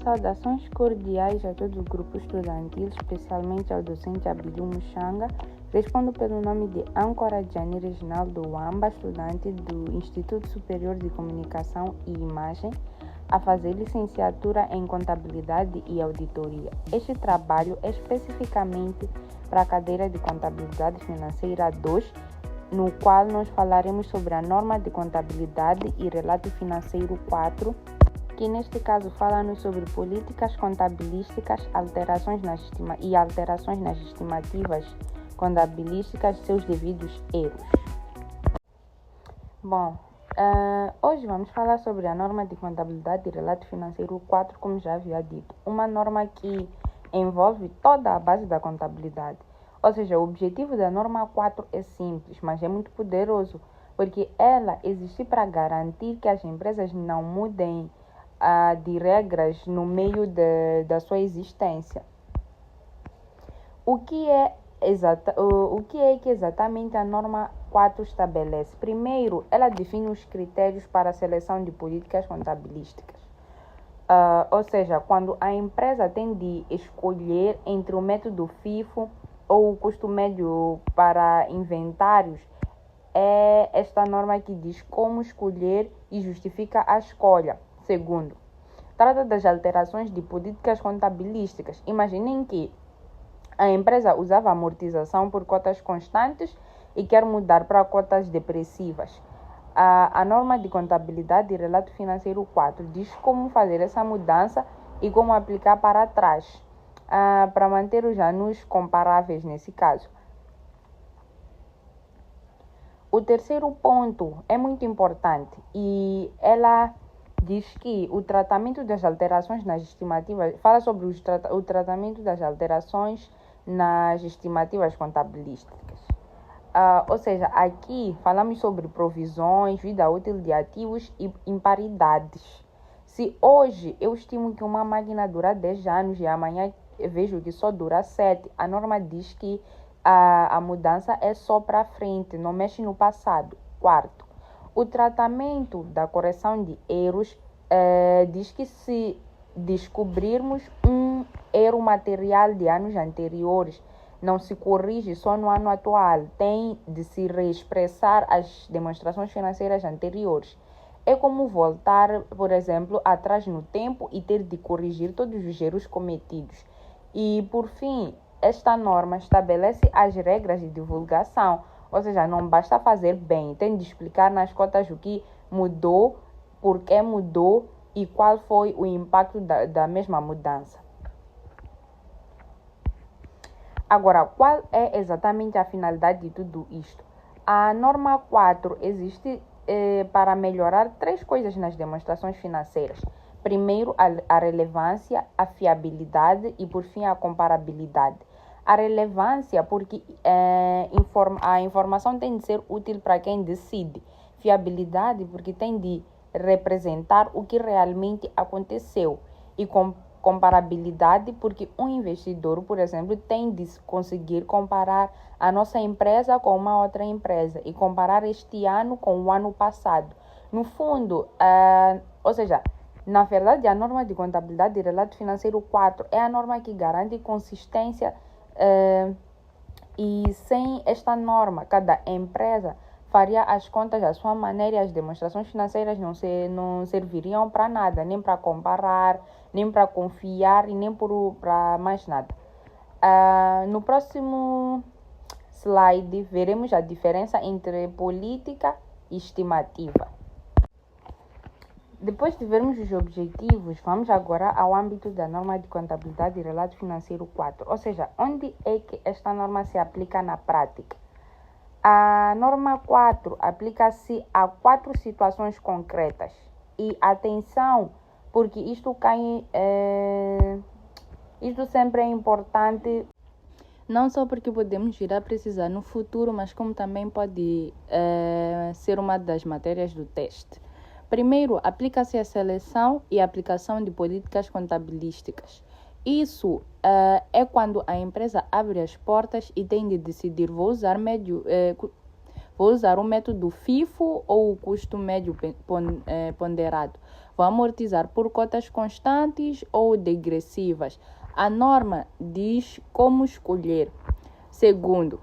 Saudações cordiais a todo o grupo estudantil, especialmente ao docente Abidu Muxanga. Respondo pelo nome de Âncora Jane Reginaldo Wamba, estudante do Instituto Superior de Comunicação e Imagem, a fazer licenciatura em Contabilidade e Auditoria. Este trabalho é especificamente para a cadeira de Contabilidade Financeira 2, no qual nós falaremos sobre a norma de contabilidade e relato financeiro 4, que neste caso fala-nos sobre políticas contabilísticas, alterações nas estimativas contabilísticas e seus devidos erros. Bom, hoje vamos falar sobre a norma de contabilidade e relato financeiro 4, como já havia dito. Uma norma que envolve toda a base da contabilidade. Ou seja, o objetivo da norma 4 é simples, mas é muito poderoso, porque ela existe para garantir que as empresas não mudem de regras no meio da sua existência. O que é que exatamente a norma 4 estabelece? Primeiro, ela define os critérios para a seleção de políticas contabilísticas. Ou seja, quando a empresa tem de escolher entre o método FIFO ou o custo médio para inventários, é esta norma que diz como escolher e justifica a escolha. Segundo, trata das alterações de políticas contabilísticas. Imaginem que a empresa usava amortização por cotas constantes e quer mudar para cotas depressivas. A norma de contabilidade e relato financeiro 4 diz como fazer essa mudança e como aplicar para trás, para manter os anos comparáveis nesse caso. O terceiro ponto é muito importante e ela diz que o tratamento das alterações nas estimativas, fala sobre o tratamento das alterações nas estimativas contabilísticas. Ou seja, aqui falamos sobre provisões, vida útil de ativos e imparidades. Se hoje eu estimo que uma máquina dura 10 anos e amanhã eu vejo que só dura 7, a norma diz que a mudança é só para frente, não mexe no passado. Quarto, o tratamento da correção de erros diz que se descobrirmos um erro material de anos anteriores, não se corrige só no ano atual, tem de se reexpressar as demonstrações financeiras anteriores. É como voltar, por exemplo, atrás no tempo e ter de corrigir todos os erros cometidos. E, por fim, esta norma estabelece as regras de divulgação, ou seja, não basta fazer bem, tem de explicar nas cotas o que mudou, por que mudou e qual foi o impacto da mesma mudança. Agora, qual é exatamente a finalidade de tudo isto? A norma 4 existe para melhorar 3 coisas nas demonstrações financeiras. Primeiro, a relevância, a fiabilidade e, por fim, a comparabilidade. A relevância, porque a informação tem de ser útil para quem decide. Fiabilidade, porque tem de representar o que realmente aconteceu. E comparabilidade, porque um investidor, por exemplo, tem de conseguir comparar a nossa empresa com uma outra empresa e comparar este ano com o ano passado. No fundo, ou seja, na verdade, a norma de contabilidade e relato financeiro 4 é a norma que garante consistência e sem esta norma, cada empresa faria as contas à sua maneira e as demonstrações financeiras não serviriam para nada, nem para comparar, nem para confiar e nem para mais nada. No próximo slide, veremos a diferença entre política e estimativa. Depois de vermos os objetivos, vamos agora ao âmbito da norma de contabilidade e relato financeiro 4, ou seja, onde é que esta norma se aplica na prática. A norma 4 aplica-se a 4 situações concretas. E atenção, porque isto sempre é importante, não só porque podemos vir a precisar no futuro, mas como também pode ser uma das matérias do teste. Primeiro, aplica-se a seleção e aplicação de políticas contabilísticas. Isso é quando a empresa abre as portas e tem de decidir, vou usar o método FIFO ou o custo médio ponderado. Vou amortizar por cotas constantes ou degressivas. A norma diz como escolher. Segundo,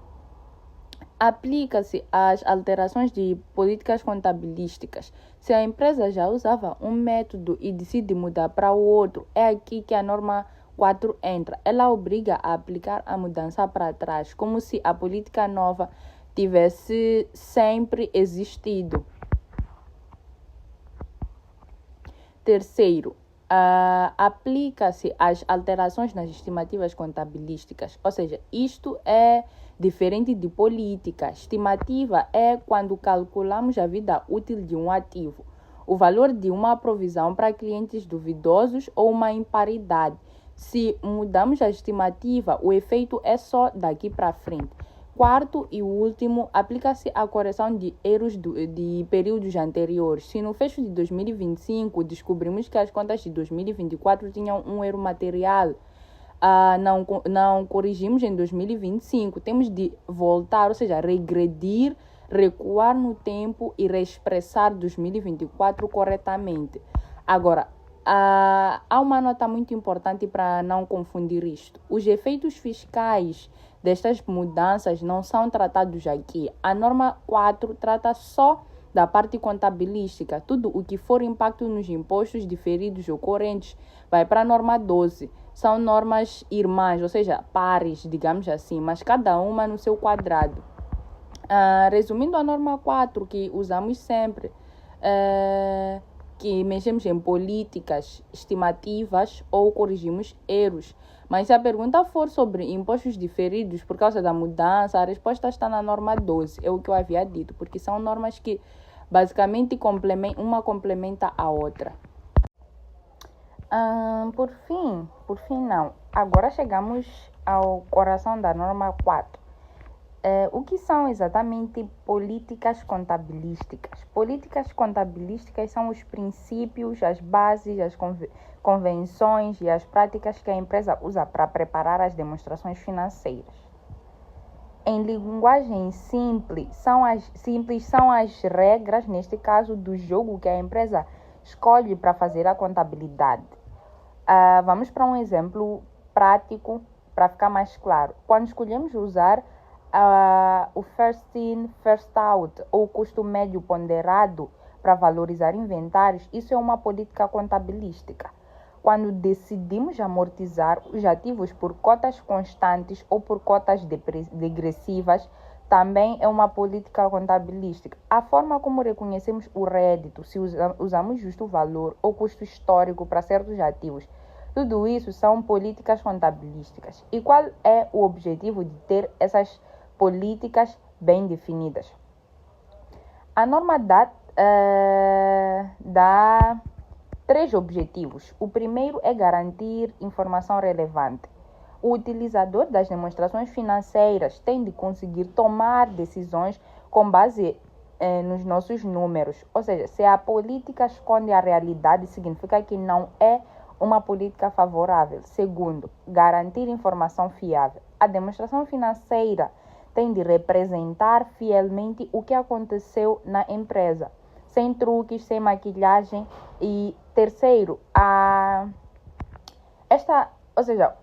aplica-se às alterações de políticas contabilísticas. Se a empresa já usava um método e decide mudar para o outro, é aqui que a norma 4 entra. Ela obriga a aplicar a mudança para trás, como se a política nova tivesse sempre existido. Terceiro, aplica-se às alterações nas estimativas contabilísticas, ou seja, isto é diferente de política. Estimativa é quando calculamos a vida útil de um ativo, o valor de uma provisão para clientes duvidosos ou uma imparidade. Se mudamos a estimativa, o efeito é só daqui para frente. Quarto e último, aplica-se a correção de erros de períodos anteriores. Se no fecho de 2025 descobrimos que as contas de 2024 tinham um erro material, não corrigimos em 2025, temos de voltar, ou seja, regredir, recuar no tempo e reexpressar 2024 corretamente. Agora, há uma nota muito importante para não confundir isto. Os efeitos fiscais destas mudanças não são tratados aqui. A norma 4 trata só da parte contabilística. Tudo o que for impacto nos impostos diferidos ocorrentes vai para a norma 12. São normas irmãs, ou seja, pares, digamos assim, mas cada uma no seu quadrado. Resumindo a norma 4, que usamos sempre, que mexemos em políticas estimativas ou corrigimos erros. Mas se a pergunta for sobre impostos diferidos por causa da mudança, a resposta está na norma 12, é o que eu havia dito, porque são normas que basicamente uma complementa a outra. Por fim não. Agora chegamos ao coração da norma 4. O que são exatamente políticas contabilísticas? Políticas contabilísticas são os princípios, as bases, as convenções e as práticas que a empresa usa para preparar as demonstrações financeiras. Em linguagem simples, são as regras, neste caso, do jogo que a empresa escolhe para fazer a contabilidade. Vamos para um exemplo prático para ficar mais claro. Quando escolhemos usar o first in, first out, ou custo médio ponderado para valorizar inventários, isso é uma política contabilística. Quando decidimos amortizar os ativos por cotas constantes ou por cotas degressivas, também é uma política contabilística. A forma como reconhecemos o rédito, se usamos justo valor ou custo histórico para certos ativos, tudo isso são políticas contabilísticas. E qual é o objetivo de ter essas políticas bem definidas? A norma dá 3 objetivos. O primeiro é garantir informação relevante. O utilizador das demonstrações financeiras tem de conseguir tomar decisões com base nos nossos números. Ou seja, se a política esconde a realidade, significa que não é uma política favorável. Segundo, garantir informação fiável. A demonstração financeira tem de representar fielmente o que aconteceu na empresa, sem truques, sem maquilhagem. E terceiro,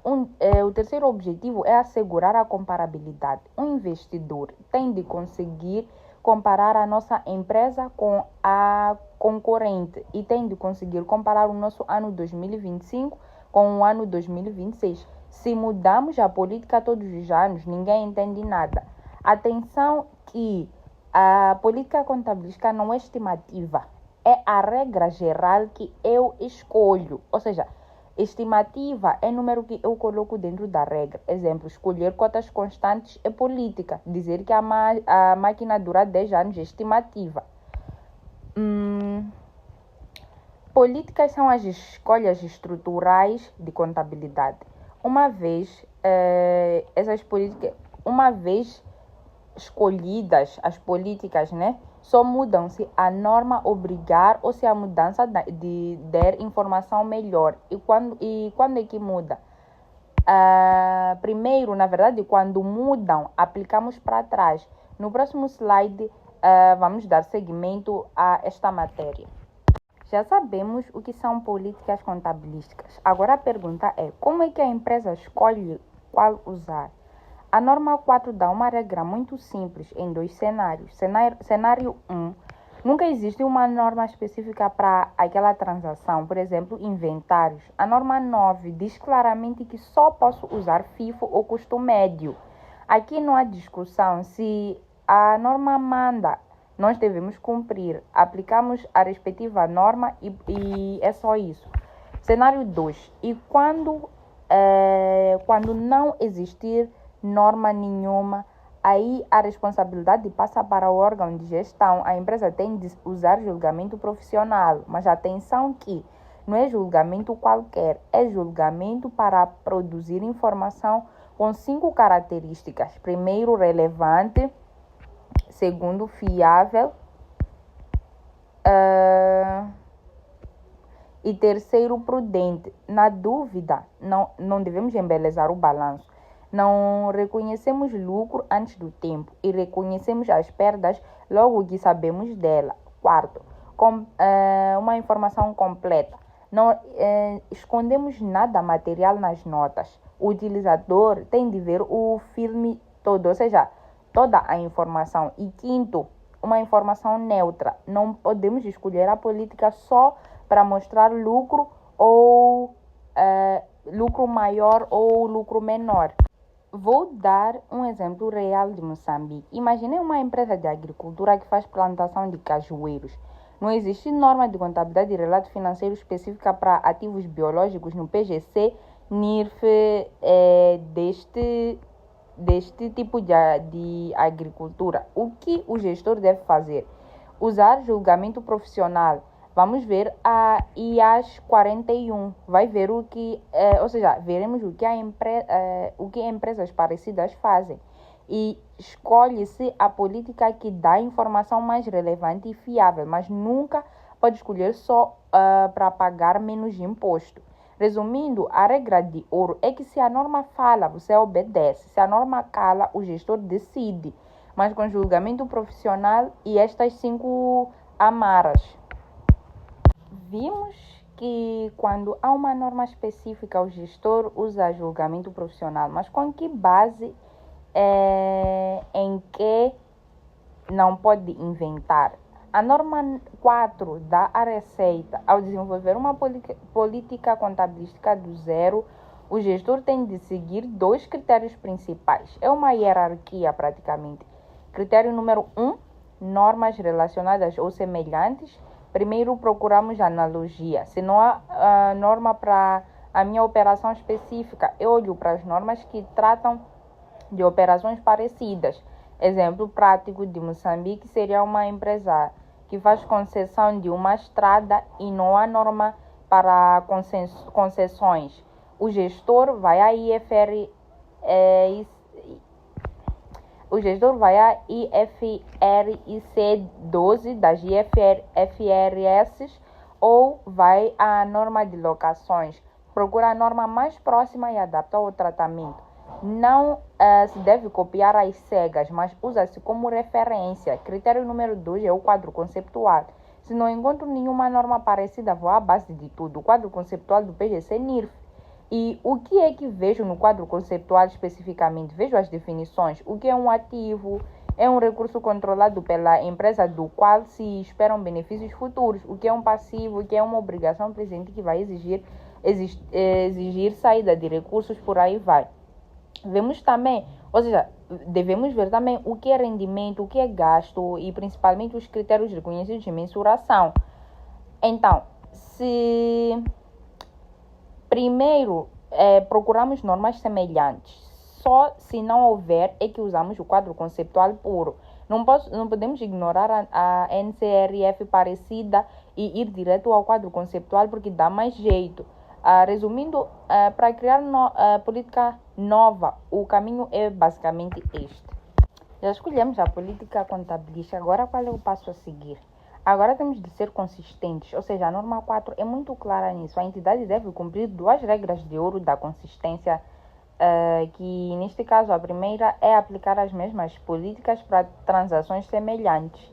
o terceiro objetivo é assegurar a comparabilidade. Um investidor tem de conseguir comparar a nossa empresa com a concorrente e tem de conseguir comparar o nosso ano 2025 com o ano 2026. Se mudamos a política todos os anos, ninguém entende nada. Atenção que a política contabilística não é estimativa, é a regra geral que eu escolho. Ou seja, estimativa é número que eu coloco dentro da regra. Exemplo, escolher cotas constantes é política. Dizer que a máquina dura 10 anos é estimativa. Políticas são as escolhas estruturais de contabilidade. Uma vez escolhidas as políticas, só mudam se a norma obrigar ou se a mudança der informação melhor. E quando é que muda? Primeiro, na verdade, quando mudam, aplicamos para trás. No próximo slide, vamos dar seguimento a esta matéria. Já sabemos o que são políticas contabilísticas. Agora a pergunta é, como é que a empresa escolhe qual usar? A norma 4 dá uma regra muito simples em dois cenários. Cenário 1, nunca existe uma norma específica para aquela transação, por exemplo, inventários. A norma 9 diz claramente que só posso usar FIFO ou custo médio. Aqui não há discussão. Se a norma manda, nós devemos cumprir. Aplicamos a respectiva norma e é só isso. Cenário 2. E quando não existir norma nenhuma, aí a responsabilidade passa para o órgão de gestão. A empresa tem de usar julgamento profissional, mas atenção que não é julgamento qualquer, é julgamento para produzir informação com 5 características. Primeiro, relevante. Segundo, fiável. E terceiro, prudente. Na dúvida, não devemos embelezar o balanço. Não reconhecemos lucro antes do tempo e reconhecemos as perdas logo que sabemos dela. Quarto, uma informação completa. Não escondemos nada material nas notas. O utilizador tem de ver o filme todo, ou seja, toda a informação. E quinto, uma informação neutra. Não podemos escolher a política só para mostrar lucro ou lucro maior ou lucro menor. Vou dar um exemplo real de Moçambique. Imagine uma empresa de agricultura que faz plantação de cajueiros. Não existe norma de contabilidade e relato financeiro específica para ativos biológicos no PGC, NIRF, deste tipo de agricultura. O que o gestor deve fazer? Usar julgamento profissional. Vamos ver a IAS 41. Vai ver veremos o que empresas parecidas fazem. E escolhe-se a política que dá a informação mais relevante e fiável, mas nunca pode escolher só para pagar menos imposto. Resumindo, a regra de ouro é que se a norma fala, você obedece. Se a norma cala, o gestor decide. Mas com julgamento profissional e estas 5 amarras. Vimos que quando há uma norma específica, o gestor usa julgamento profissional, mas com que base em que não pode inventar? A norma 4 dá a receita. Ao desenvolver uma política contabilística do zero, o gestor tem de seguir 2 critérios principais. É uma hierarquia praticamente. Critério número 1, normas relacionadas ou semelhantes. Primeiro procuramos analogia. Se não há norma para a minha operação específica, eu olho para as normas que tratam de operações parecidas. Exemplo prático de Moçambique seria uma empresa que faz concessão de uma estrada e não há norma para concessões. O gestor vai à IFRS 12 das IFRS ou vai à norma de locações. Procura a norma mais próxima e adapta ao tratamento. Não se deve copiar às cegas, mas usa-se como referência. Critério número 2 é o quadro conceptual. Se não encontro nenhuma norma parecida, vou à base de tudo. O quadro conceptual do PGC NIRF. E o que é que vejo no quadro conceptual especificamente? Vejo as definições. O que é um ativo? É um recurso controlado pela empresa do qual se esperam benefícios futuros. O que é um passivo? O que é uma obrigação presente que vai exigir saída de recursos, por aí vai. Vemos também, ou seja, devemos ver também o que é rendimento, o que é gasto e principalmente os critérios reconhecidos de mensuração. Então, se primeiro procuramos normas semelhantes, só se não houver é que usamos o quadro conceptual puro. Não podemos ignorar a NCRF parecida e ir direto ao quadro conceptual porque dá mais jeito. Resumindo, para criar política nova, o caminho é basicamente este. Já escolhemos a política contabilística, agora qual é o passo a seguir? Agora temos de ser consistentes, ou seja, a norma 4 é muito clara nisso. A entidade deve cumprir 2 regras de ouro da consistência, que neste caso a primeira é aplicar as mesmas políticas para transações semelhantes.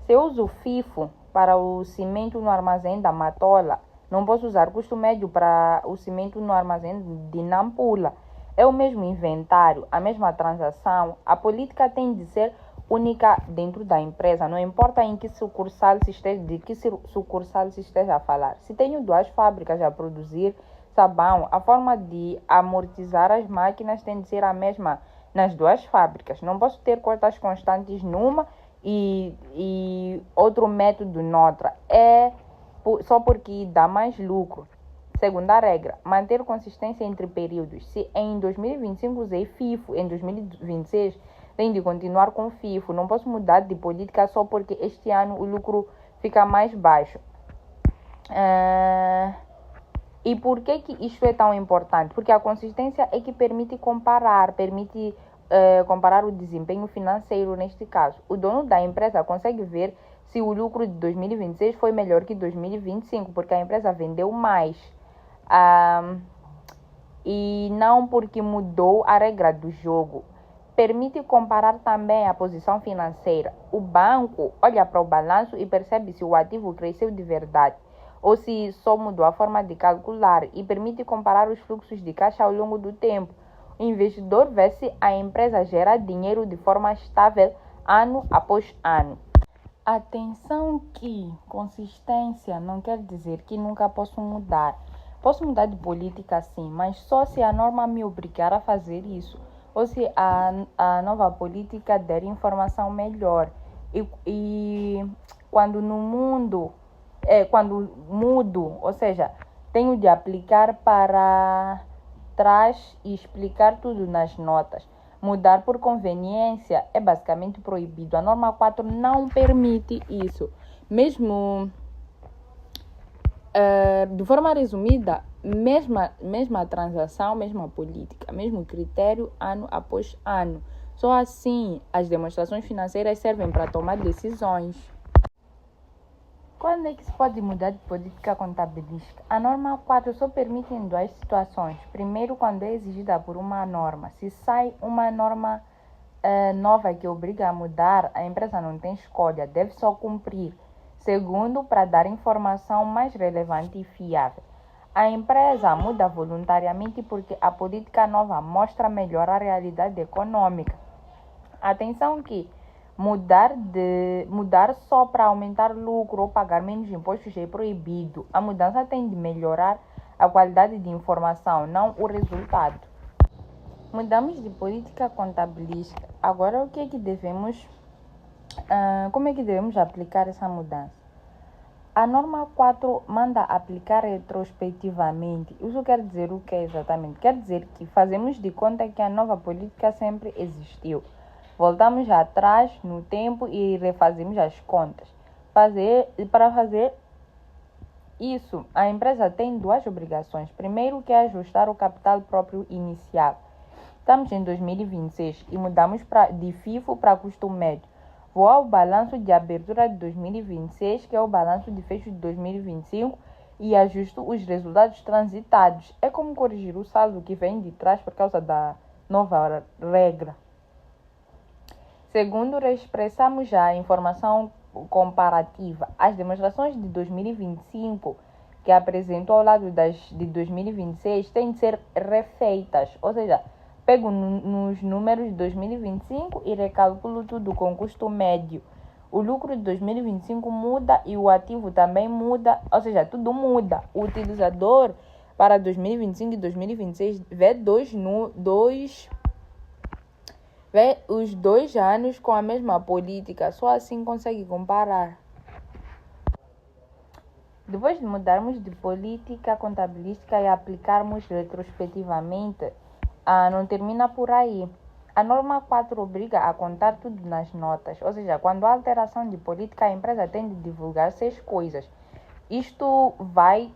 Se eu uso FIFO, para o cimento no armazém da Matola. Não posso usar custo médio para o cimento no armazém de Nampula. É o mesmo inventário, a mesma transação. A política tem de ser única dentro da empresa. Não importa em que sucursal se esteja, de que sucursal se esteja a falar. Se tenho duas fábricas a produzir sabão, a forma de amortizar as máquinas tem de ser a mesma nas duas fábricas. Não posso ter cotas constantes numa e outro método noutra. Só porque dá mais lucro. Segunda regra, manter consistência entre períodos. Se em 2025 usei FIFO, em 2026 tenho de continuar com FIFO. Não posso mudar de política só porque este ano o lucro fica mais baixo. E por que isto é tão importante? Porque a consistência é que permite comparar o desempenho financeiro neste caso. O dono da empresa consegue ver se o lucro de 2026 foi melhor que 2025, porque a empresa vendeu mais. E não porque mudou a regra do jogo. Permite comparar também a posição financeira. O banco olha para o balanço e percebe se o ativo cresceu de verdade ou se só mudou a forma de calcular, e permite comparar os fluxos de caixa ao longo do tempo. O investidor vê se a empresa gera dinheiro de forma estável ano após ano. Atenção que consistência não quer dizer que nunca posso mudar. Posso mudar de política sim, mas só se a norma me obrigar a fazer isso, ou se a nova política der informação melhor. E quando no mundo, quando mudo, ou seja, tenho de aplicar para trás e explicar tudo nas notas. Mudar por conveniência é basicamente proibido. A norma 4 não permite isso. Mesmo de forma resumida, mesma transação, mesma política, mesmo critério, ano após ano. Só assim as demonstrações financeiras servem para tomar decisões. Quando é que se pode mudar de política contabilística? A norma 4 só permite em duas situações. Primeiro, quando é exigida por uma norma. Se sai uma norma nova que obriga a mudar, a empresa não tem escolha, deve só cumprir. Segundo, para dar informação mais relevante e fiável. A empresa muda voluntariamente porque a política nova mostra melhor a realidade econômica. Atenção que mudar só para aumentar lucro ou pagar menos impostos é proibido. A mudança tem de melhorar a qualidade de informação, não o resultado. Mudamos de política contabilística. Agora, como é que devemos aplicar essa mudança? A norma 4 manda aplicar retrospectivamente. Isso quer dizer o que exatamente? Quer dizer que fazemos de conta que a nova política sempre existiu. Voltamos atrás no tempo e refazemos as contas. Para fazer isso, a empresa tem duas obrigações. Primeiro, que é ajustar o capital próprio inicial. Estamos em 2026 e mudamos de FIFO para custo médio. Vou ao balanço de abertura de 2026, que é o balanço de fecho de 2025, e ajusto os resultados transitados. É como corrigir o saldo que vem de trás por causa da nova regra. Segundo, expressamos já a informação comparativa. As demonstrações de 2025 que apresentou ao lado das de 2026 têm de ser refeitas, ou seja, pego nos números de 2025 e recalculo tudo com custo médio. O lucro de 2025 muda e o ativo também muda, ou seja, tudo muda. O utilizador para 2025 e 2026 vê os 2 anos com a mesma política, só assim consegue comparar. Depois de mudarmos de política contabilística e aplicarmos retrospectivamente, não termina por aí. A norma 4 obriga a contar tudo nas notas, ou seja, quando há alteração de política, a empresa tem de divulgar 6 coisas. Isto vai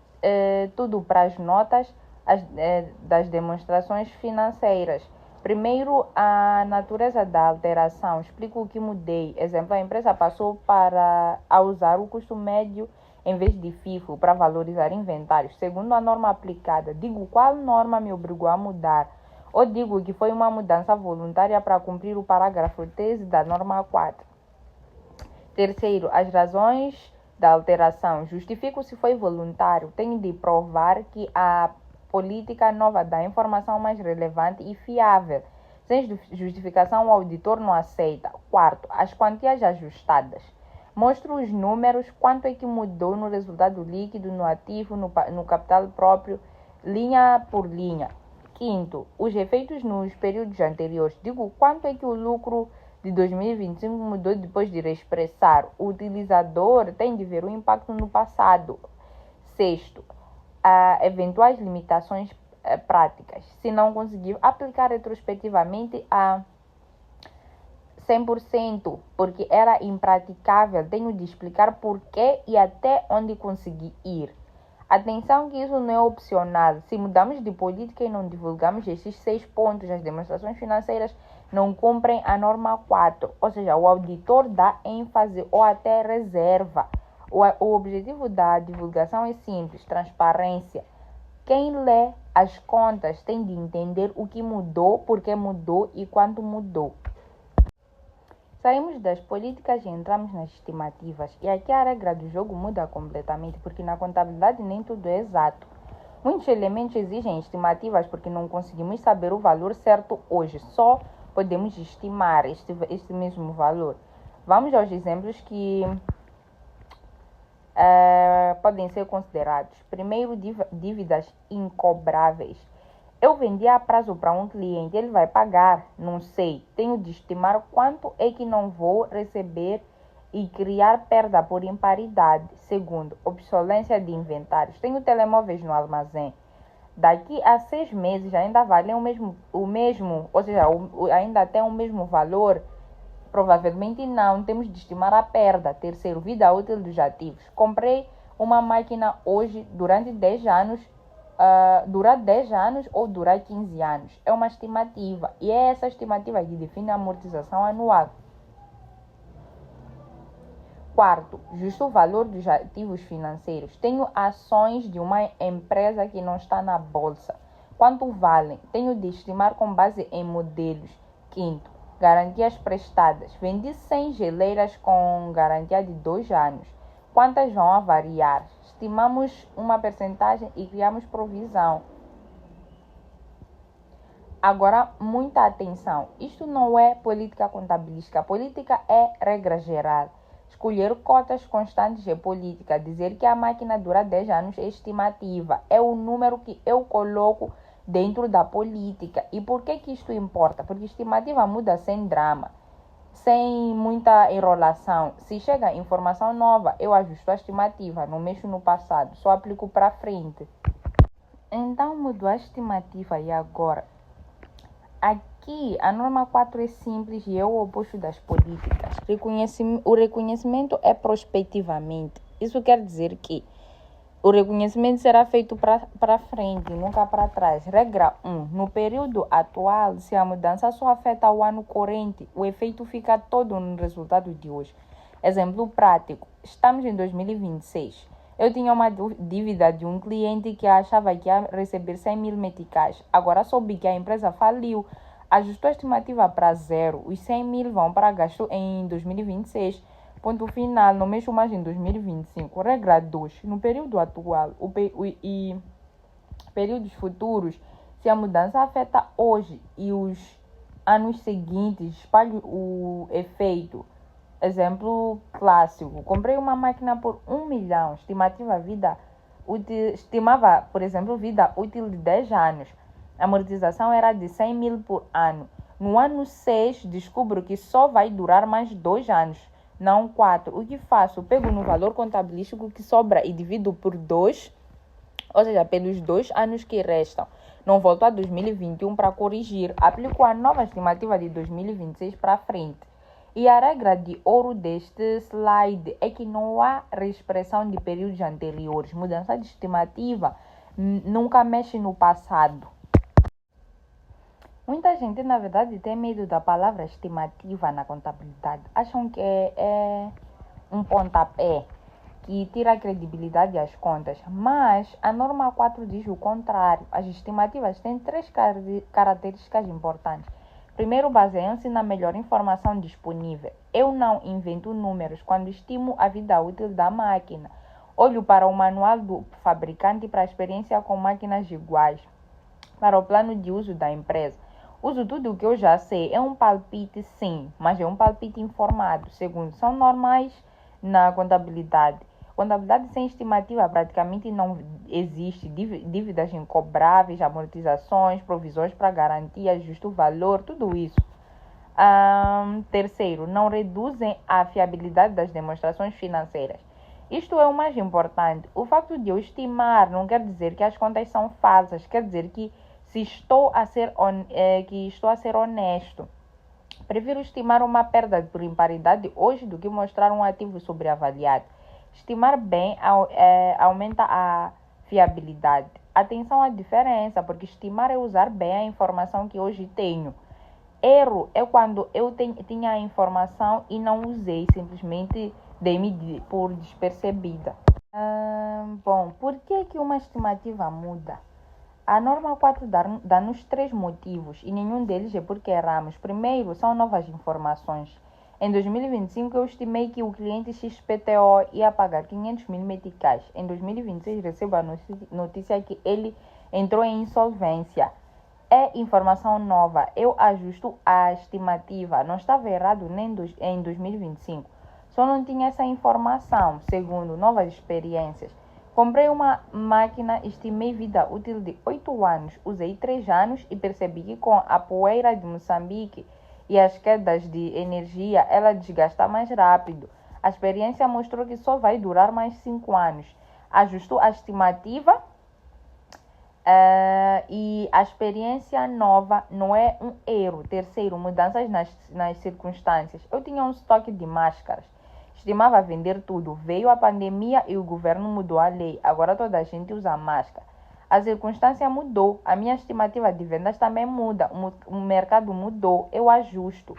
tudo para as notas das demonstrações financeiras. Primeiro, a natureza da alteração. Explico o que mudei. Exemplo, a empresa passou a usar o custo médio em vez de FIFO para valorizar inventários. Segundo a norma aplicada, digo qual norma me obrigou a mudar. Ou digo que foi uma mudança voluntária para cumprir o parágrafo 13 da norma 4. Terceiro, as razões da alteração. Justifico se foi voluntário. Tenho de provar que a política nova dá informação mais relevante e fiável. Sem justificação, o auditor não aceita. Quarto, as quantias ajustadas. Mostro os números, quanto é que mudou no resultado líquido, no ativo, no capital próprio, linha por linha. Quinto, os efeitos nos períodos anteriores. Digo, quanto é que o lucro de 2025 mudou depois de reexpressar. O utilizador tem de ver o impacto no passado. Sexto, eventuais limitações práticas. Se não conseguir aplicar retrospectivamente a 100%, porque era impraticável, tenho de explicar porquê e até onde consegui ir. Atenção que isso não é opcional. Se mudamos de política e não divulgamos esses 6 pontos, as demonstrações financeiras não cumprem a norma 4. Ou seja, o auditor dá ênfase ou até reserva. O objetivo da divulgação é simples, transparência. Quem lê as contas tem de entender o que mudou, por que mudou e quanto mudou. Saímos das políticas e entramos nas estimativas. E aqui a regra do jogo muda completamente, porque na contabilidade nem tudo é exato. Muitos elementos exigem estimativas porque não conseguimos saber o valor certo hoje. Só podemos estimar este mesmo valor. Vamos aos exemplos que podem ser considerados. Primeiro, dívidas incobráveis. Eu vendi a prazo para um cliente, ele vai pagar? Não sei. Tenho de estimar quanto é que não vou receber e criar perda por imparidade. Segundo, obsolência de inventários. Tenho telemóveis no armazém. Daqui a 6 meses ainda valem o mesmo, ou seja, ainda tem o mesmo valor? Provavelmente não. Temos de estimar a perda. Terceiro, vida útil dos ativos. Comprei uma máquina hoje durante 10 anos. Durar 10 anos ou durar 15 anos. É uma estimativa. E é essa estimativa que define a amortização anual. Quarto, justo valor dos ativos financeiros. Tenho ações de uma empresa que não está na bolsa. Quanto valem? Tenho de estimar com base em modelos. Quinto, garantias prestadas. Vendi 100 geleiras com garantia de 2 anos. Quantas vão variar? Estimamos uma percentagem e criamos provisão. Agora, muita atenção. Isto não é política contabilística. Política é regra geral. Escolher cotas constantes é política. Dizer que a máquina dura 10 anos é estimativa. É o número que eu coloco dentro da política. E por que isto importa? Porque estimativa muda sem drama, sem muita enrolação. Se chega informação nova, eu ajusto a estimativa, não mexo no passado, só aplico para frente. Então mudou a estimativa e agora? Aqui a norma 4 é simples e é o oposto das políticas. O reconhecimento é prospectivamente. Isso quer dizer que o reconhecimento será feito para frente, nunca para trás. Regra 1. No período atual, se a mudança só afeta o ano corrente, o efeito fica todo no resultado de hoje. Exemplo prático. Estamos em 2026. Eu tinha uma dívida de um cliente que achava que ia receber 100 mil meticais. Agora soube que a empresa faliu. Ajustou a estimativa para zero. Os 100 mil vão para gasto em 2026. Ponto final, não mexo mais em 2025. Regra 2. No período atual e períodos futuros, se a mudança afeta hoje e os anos seguintes, espalhe o efeito. Exemplo clássico. Comprei uma máquina por 1 milhão. Estimava, por exemplo, vida útil de 10 anos. A amortização era de 100 mil por ano. No ano 6, descubro que só vai durar mais 2 anos. Não 4. O que faço? Pego no valor contabilístico que sobra e divido por 2, ou seja, pelos 2 anos que restam. Não volto a 2021 para corrigir. Aplico a nova estimativa de 2026 para frente. E a regra de ouro deste slide é que não há reexpressão de períodos anteriores. Mudança de estimativa nunca mexe no passado. Muita gente, na verdade, tem medo da palavra estimativa na contabilidade. Acham que é um pontapé que tira a credibilidade às contas. Mas a norma 4 diz o contrário. As estimativas têm 3 características importantes. Primeiro, baseiam-se na melhor informação disponível. Eu não invento números quando estimo a vida útil da máquina. Olho para o manual do fabricante e para a experiência com máquinas iguais, para o plano de uso da empresa. Uso tudo o que eu já sei. É um palpite, sim, mas é um palpite informado. Segundo, são normais na contabilidade. Contabilidade sem estimativa praticamente não existe. Dívidas incobráveis, amortizações, provisões para garantia, justo valor, tudo isso. Terceiro, não reduzem a fiabilidade das demonstrações financeiras. Isto é o mais importante. O facto de eu estimar não quer dizer que as contas são falsas, quer dizer que estou a ser honesto. Prefiro estimar uma perda por imparidade hoje do que mostrar um ativo sobreavaliado. Estimar bem aumenta a fiabilidade. Atenção à diferença, porque estimar é usar bem a informação que hoje tenho. Erro é quando eu tinha a informação e não usei, simplesmente dei-me por despercebida. Bom, por que uma estimativa muda? A norma 4 dá-nos 3 motivos e nenhum deles é porque erramos. Primeiro, são novas informações. Em 2025, eu estimei que o cliente XPTO ia pagar 500 mil meticais. Em 2026, recebo a notícia que ele entrou em insolvência. É informação nova. Eu ajusto a estimativa. Não estava errado nem em 2025. Só não tinha essa informação. Segundo, novas experiências. Comprei uma máquina, estimei vida útil de 8 anos. Usei 3 anos e percebi que com a poeira de Moçambique e as quedas de energia, ela desgasta mais rápido. A experiência mostrou que só vai durar mais 5 anos. Ajustou a estimativa e a experiência nova não é um erro. Terceiro, mudanças nas circunstâncias. Eu tinha um estoque de máscaras. Estimava vender tudo. Veio a pandemia e o governo mudou a lei. Agora toda a gente usa máscara. A circunstância mudou. A minha estimativa de vendas também muda. O mercado mudou. Eu ajusto.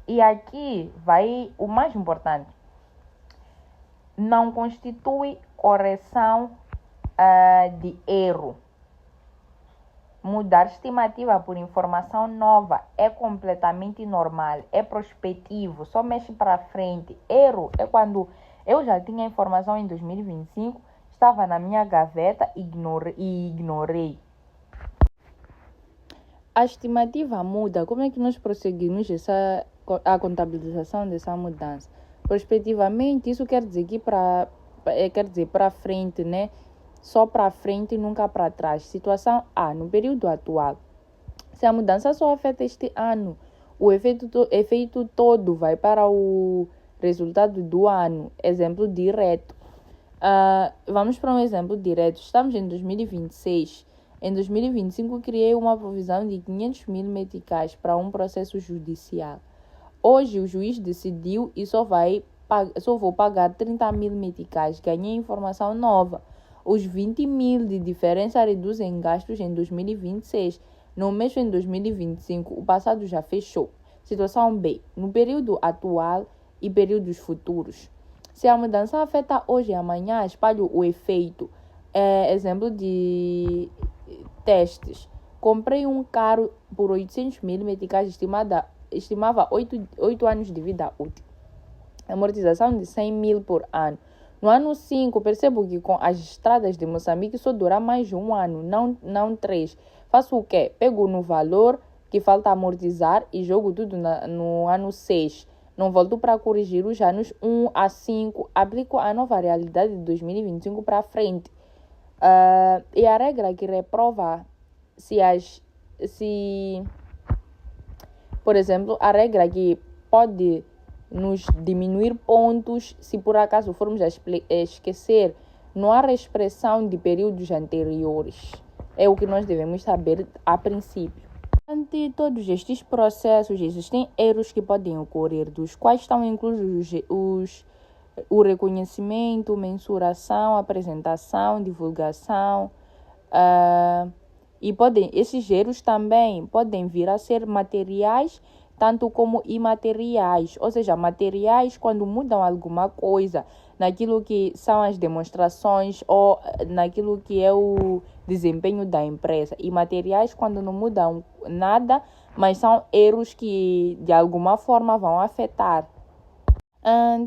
E aqui vai o mais importante. Não constitui correção de erro. Mudar estimativa por informação nova é completamente normal, é prospectivo, só mexe para frente. Erro é quando eu já tinha informação em 2025, estava na minha gaveta e ignorei. A estimativa muda. Como é que nós prosseguimos a contabilização dessa mudança? Prospectivamente, isso quer dizer que para frente, né? Só para frente e nunca para trás. Situação A, no período atual. Se a mudança só afeta este ano, o efeito todo vai para o resultado do ano. Exemplo direto. Vamos para um exemplo direto. Estamos em 2026. Em 2025, criei uma provisão de 500 mil meticais para um processo judicial. Hoje, o juiz decidiu e só vou pagar 30 mil meticais. Ganhei informação nova. Os 20 mil de diferença reduzem gastos em 2026. Não mexo em 2025. O passado já fechou. Situação B. No período atual e períodos futuros. Se a mudança afeta hoje e amanhã, espalho o efeito. Exemplo de testes. Comprei um carro por 800 mil meticais, estimava 8 anos de vida útil. Amortização de 100 mil por ano. No ano 5, percebo que com as estradas de Moçambique só dura mais de um ano, não 3. Faço o quê? Pego no valor que falta amortizar e jogo tudo no ano 6. Não volto para corrigir os anos 1 a 5. Aplico a nova realidade de 2025 para frente. E a regra que reprova por exemplo, a regra que pode nos diminuir pontos se por acaso formos a esquecer, não há expressão de períodos anteriores. É o que nós devemos saber a princípio. Durante todos estes processos existem erros que podem ocorrer, dos quais estão inclusos o reconhecimento, mensuração, apresentação, divulgação, e esses erros também podem vir a ser materiais, tanto como imateriais, ou seja, materiais quando mudam alguma coisa, naquilo que são as demonstrações ou naquilo que é o desempenho da empresa. E materiais, quando não mudam nada, mas são erros que de alguma forma vão afetar.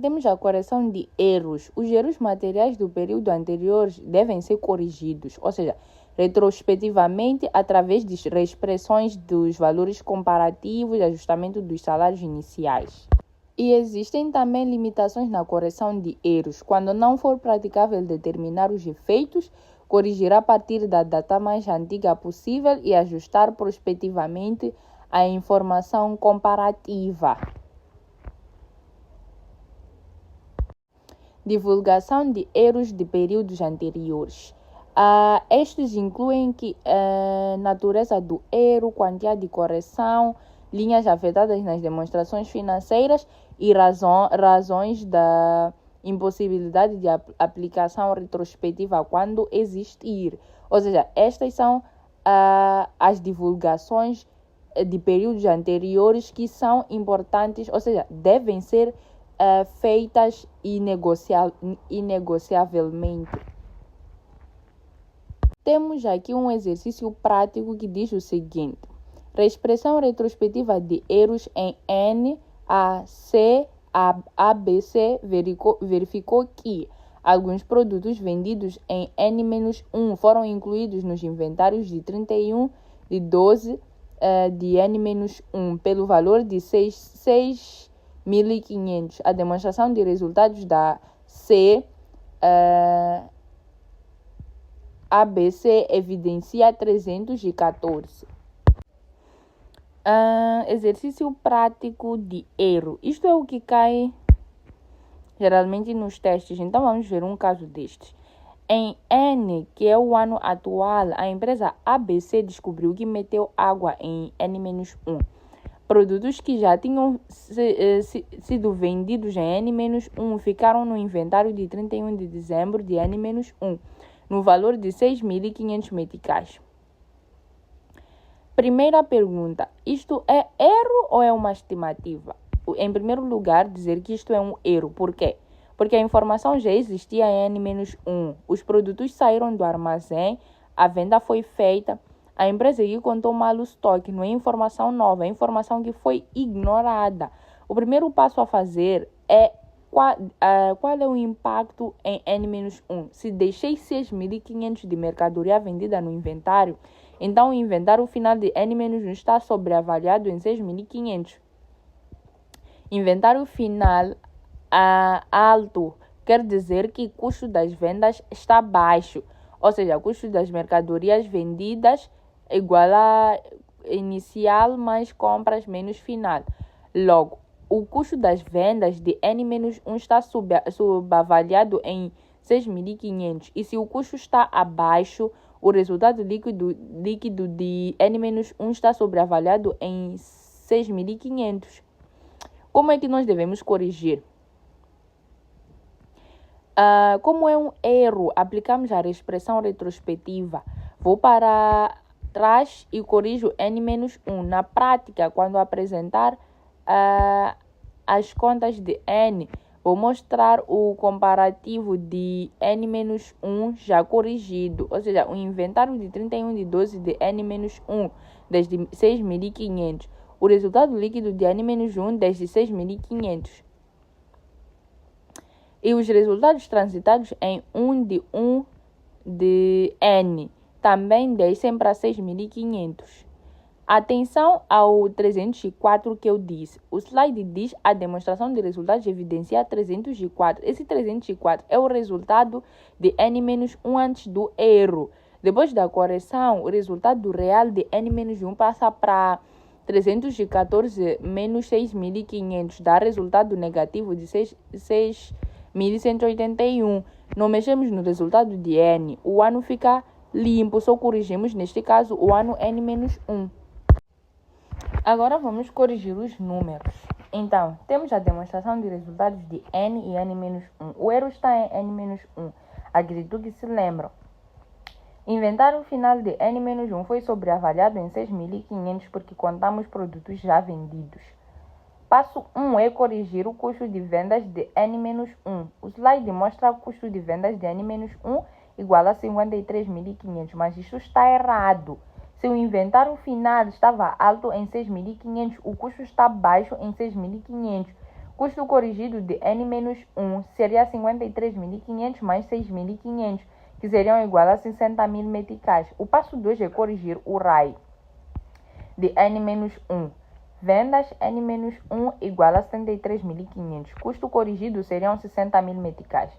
Temos a correção de erros. Os erros materiais do período anterior devem ser corrigidos, ou seja, retrospectivamente através de reexpressões dos valores comparativos e ajustamento dos salários iniciais. E existem também limitações na correção de erros. Quando não for praticável determinar os efeitos, corrigir a partir da data mais antiga possível e ajustar prospectivamente a informação comparativa. Divulgação de erros de períodos anteriores. Estes incluem natureza do erro, quantia de correção, linhas afetadas nas demonstrações financeiras e razões da impossibilidade de aplicação retrospectiva quando existir. Ou seja, estas são as divulgações de períodos anteriores que são importantes, ou seja, devem ser feitas inegociavelmente. Temos aqui um exercício prático que diz o seguinte: reexpressão retrospectiva de erros em N, A, C, ABC verificou que alguns produtos vendidos em N-1 foram incluídos nos inventários de 31 de 12 de N-1 pelo valor de 6.500. A demonstração de resultados da C ABC evidencia 314. Exercício prático de erro. Isto é o que cai geralmente nos testes. Então vamos ver um caso destes. Em N, que é o ano atual, a empresa ABC descobriu que meteu água em N-1. Produtos que já tinham sido vendidos em N-1 ficaram no inventário de 31 de dezembro de N-1, no valor de 6.500 meticais. Primeira pergunta: isto é erro ou é uma estimativa? Em primeiro lugar, dizer que isto é um erro. Por quê? Porque a informação já existia em N-1. Os produtos saíram do armazém, a venda foi feita. A empresa aqui contou mal o estoque, não é informação nova, é informação que foi ignorada. O primeiro passo a fazer é qual é o impacto em N-1. Se deixei 6.500 de mercadoria vendida no inventário, então o inventário final de N-1 está sobreavaliado em 6.500. Inventário final alto quer dizer que o custo das vendas está baixo, ou seja, o custo das mercadorias vendidas igual a inicial mais compras menos final. Logo, o custo das vendas de N-1 está subavaliado em 6.500 e se o custo está abaixo, o resultado líquido de N-1 está sobreavaliado em 6.500. Como é que nós devemos corrigir? Como é um erro, aplicamos a expressão retrospectiva. Vou para trás e corrijo N-1. Na prática, quando apresentar as contas de N, vou mostrar o comparativo de N-1 já corrigido, ou seja, o inventário de 31 de 12 de N-1 desde 6.500. O resultado líquido de N-1 desde 6.500. E os resultados transitados em 1 de N também descem para 6.500. Atenção ao 304 que eu disse. O slide diz a demonstração de resultados evidencia 304. Esse 304 é o resultado de N-1 antes do erro. Depois da correção, o resultado real de N-1 passa para 314 menos 6.500, dá resultado negativo de 6.181. Não mexemos no resultado de N. O ano fica limpo, só corrigimos, neste caso, o ano N-1. Agora vamos corrigir os números. Então, temos a demonstração de resultados de N e N-1. O erro está em N-1. Acredito que se lembram. Inventário final de N-1 foi sobreavaliado em 6.500 porque contamos produtos já vendidos. Passo 1 é corrigir o custo de vendas de N-1. O slide mostra o custo de vendas de N-1 igual a 53.500, mas isso está errado. Se o inventário final estava alto em 6.500, o custo está baixo em 6.500. Custo corrigido de N-1 seria 53.500 mais 6.500, que seriam igual a 60.000 meticais. O passo 2 é corrigir o RAI de N-1. Vendas N-1 igual a 73.500. Custo corrigido seriam 60.000 meticais.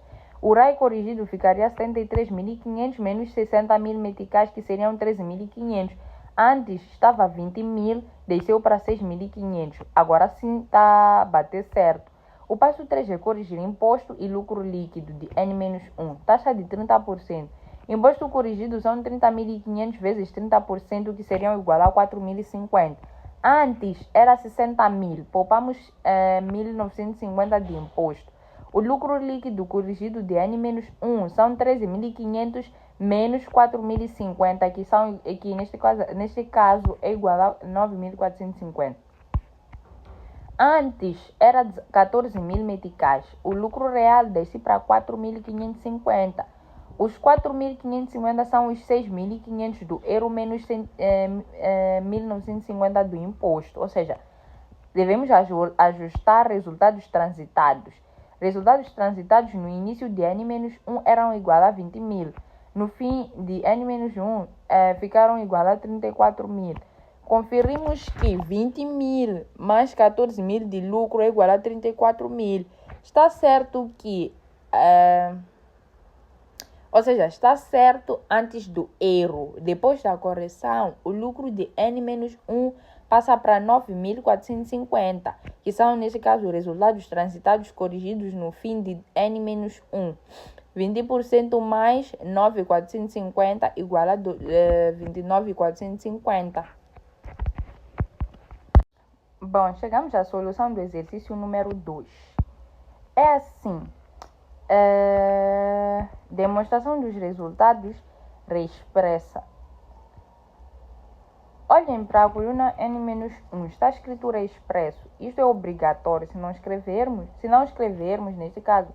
O RAI corrigido ficaria 73.500 menos 60.000 meticais, que seriam 13.500. Antes estava 20.000, desceu para 6.500. Agora sim está a bater certo. O passo 3 é corrigir imposto e lucro líquido de N-1. Taxa de 30%. Imposto corrigido são 30.500 vezes 30%, que seriam igual a 4.050. Antes era 60.000, poupamos 1.950 de imposto. O lucro líquido corrigido de N-1 são 13.500 menos 4.050, que neste caso é igual a 9.450. Antes era 14.000 meticais. O lucro real desce para 4.550. Os 4.550 são os 6.500 do euro menos 1.950 do imposto. Ou seja, devemos ajustar resultados transitados. Resultados transitados no início de N-1 eram igual a 20.000. No fim de N-1 ficaram igual a 34.000. Conferimos que 20.000 mais 14.000 de lucro é igual a 34.000. Está certo que... Ou seja, está certo antes do erro. Depois da correção, o lucro de N-1 passa para 9.450, que são, nesse caso, resultados transitados corrigidos no fim de N-1. 20% mais 9.450 igual a 29.450. Bom, chegamos à solução do exercício número 2. É assim. Demonstração dos resultados reexpressa. Olhem para a coluna N-1, está escrito reexpresso. Isto é obrigatório. Se não escrevermos, neste caso,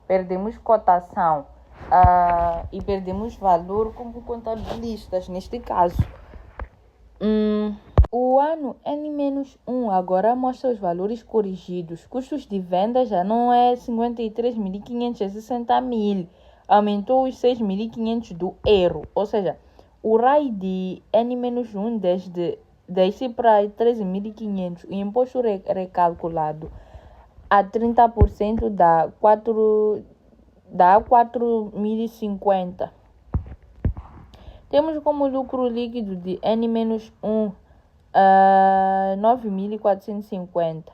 perdemos cotação e perdemos valor como contabilistas, neste caso. O ano N-1 agora mostra os valores corrigidos. Custos de venda já não é 53.500, é 60.000. Aumentou os 6.500 do erro. Ou seja, o RAI de N-1 desce para 13.500. O imposto recalculado a 30% dá 4.050. Temos como lucro líquido de N-1 9.450.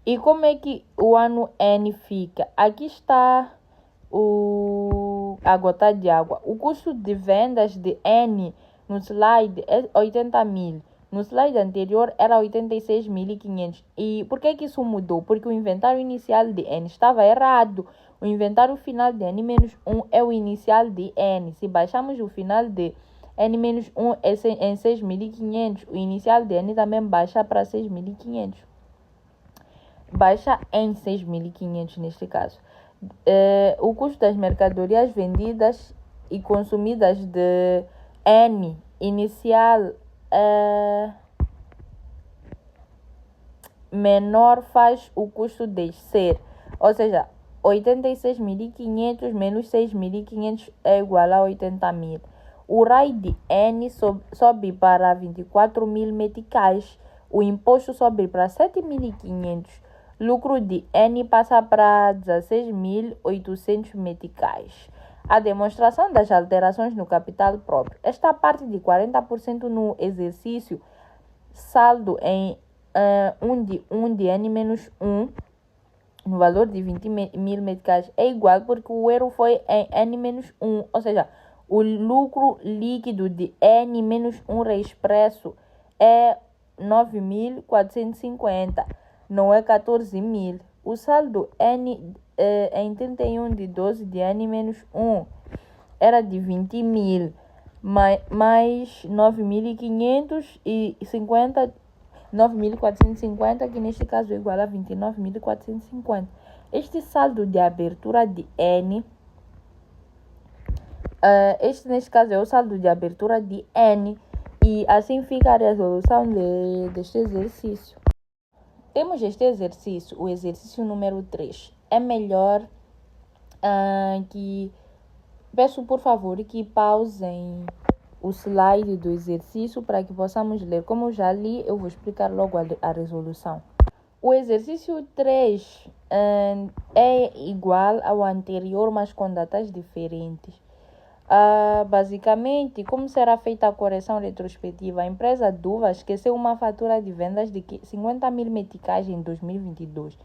E como é que o ano N fica? Aqui está a gota de água. O custo de vendas de N no slide é 80.000. No slide anterior era 86.500. E por que isso mudou? Porque o inventário inicial de N estava errado. O inventário final de N-1 é o inicial de N. Se baixamos o final de N-1 em 6.500, o inicial de N também baixa para 6.500. Baixa em 6.500 neste caso. O custo das mercadorias vendidas e consumidas de N inicial menor faz o custo descer. Ou seja, 86.500 menos 6.500 é igual a 80.000. O RAI de N sobe para 24.000 meticais. O imposto sobe para 7.500. Lucro de N passa para 16.800 meticais. A demonstração das alterações no capital próprio. Esta parte de 40% no exercício saldo em 1 de N-1 no valor de 20.000 meticais é igual porque o erro foi em N-1, ou seja, o lucro líquido de N-1 reexpresso é 9.450, não é 14.000. O saldo N em 31 de 12 de N-1 era de 20.000, mais 9.500 e 50 9.450, que neste caso é igual a 29.450. Este saldo de abertura de N, neste caso é o saldo de abertura de N, e assim fica a resolução deste exercício. Temos este exercício, o exercício número 3. É melhor que... Peço, por favor, que pausem o slide do exercício para que possamos ler. Como eu já li, eu vou explicar logo a resolução. O exercício 3 é igual ao anterior, mas com datas diferentes. Basicamente, como será feita a correção retrospectiva? A empresa Duva esqueceu uma fatura de vendas de 50 mil meticais em 2022.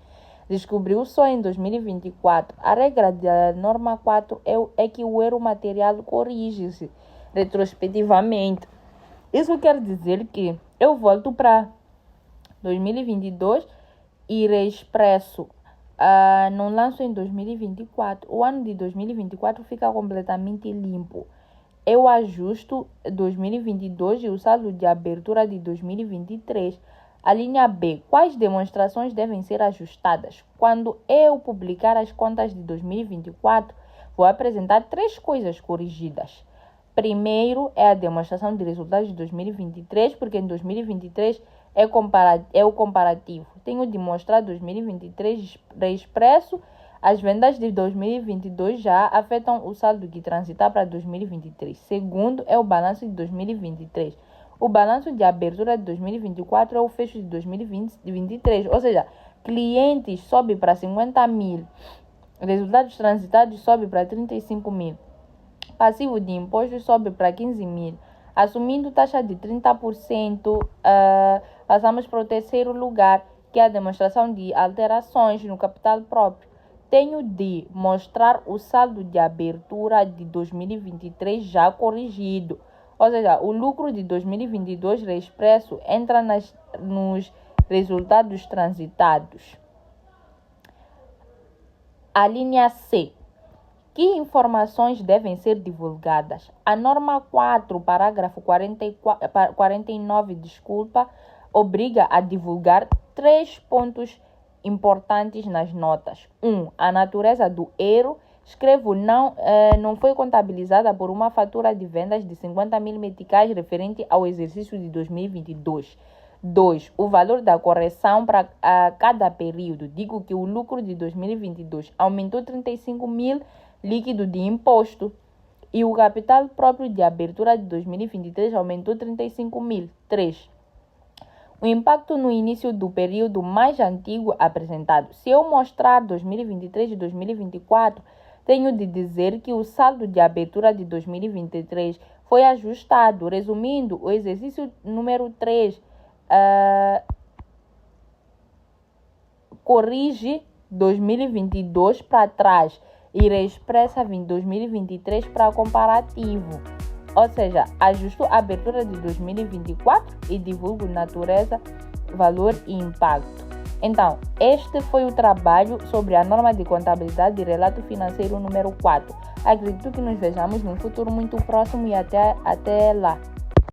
Descobriu só em 2024. A regra da norma 4 é que o erro material corrige-se retrospectivamente. Isso quer dizer que eu volto para 2022 e reexpresso. Não lanço em 2024. O ano de 2024 fica completamente limpo. Eu ajusto 2022 e o saldo de abertura de 2023. A linha B. Quais demonstrações devem ser ajustadas? Quando eu publicar as contas de 2024, vou apresentar 3 coisas corrigidas. Primeiro é a demonstração de resultados de 2023, porque em 2023 é o comparativo. Tenho de mostrar 2023 reexpresso. As vendas de 2022 já afetam o saldo que transitar para 2023. Segundo é o balanço de 2023. O balanço de abertura de 2024 é o fecho de 2023. Ou seja, clientes sobe para 50 mil. Resultados transitados sobe para 35 mil. Passivo de impostos sobe para 15 mil. Assumindo taxa de 30%, passamos para o terceiro lugar, que é a demonstração de alterações no capital próprio. Tenho de mostrar o saldo de abertura de 2023 já corrigido. Ou seja, o lucro de 2022 reexpresso entra nos resultados transitados. A linha C. Que informações devem ser divulgadas? A norma 4, parágrafo 49, obriga a divulgar 3 pontos importantes nas notas. 1. A natureza do erro. Escrevo não foi contabilizada por uma fatura de vendas de 50 mil meticais referente ao exercício de 2022. 2. O valor da correção para cada período. Digo que o lucro de 2022 aumentou 35 mil líquido de imposto e o capital próprio de abertura de 2023 aumentou 35 mil. 3. O impacto no início do período mais antigo apresentado. Se eu mostrar 2023 e 2024, tenho de dizer que o saldo de abertura de 2023 foi ajustado. Resumindo, o exercício número 3 corrige 2022 para trás e reexpressa 2023 para comparativo. Ou seja, ajusto a abertura de 2024 e divulgo natureza, valor e impacto. Então, este foi o trabalho sobre a norma de contabilidade e relato financeiro número 4. Acredito que nos vejamos num futuro muito próximo e até lá.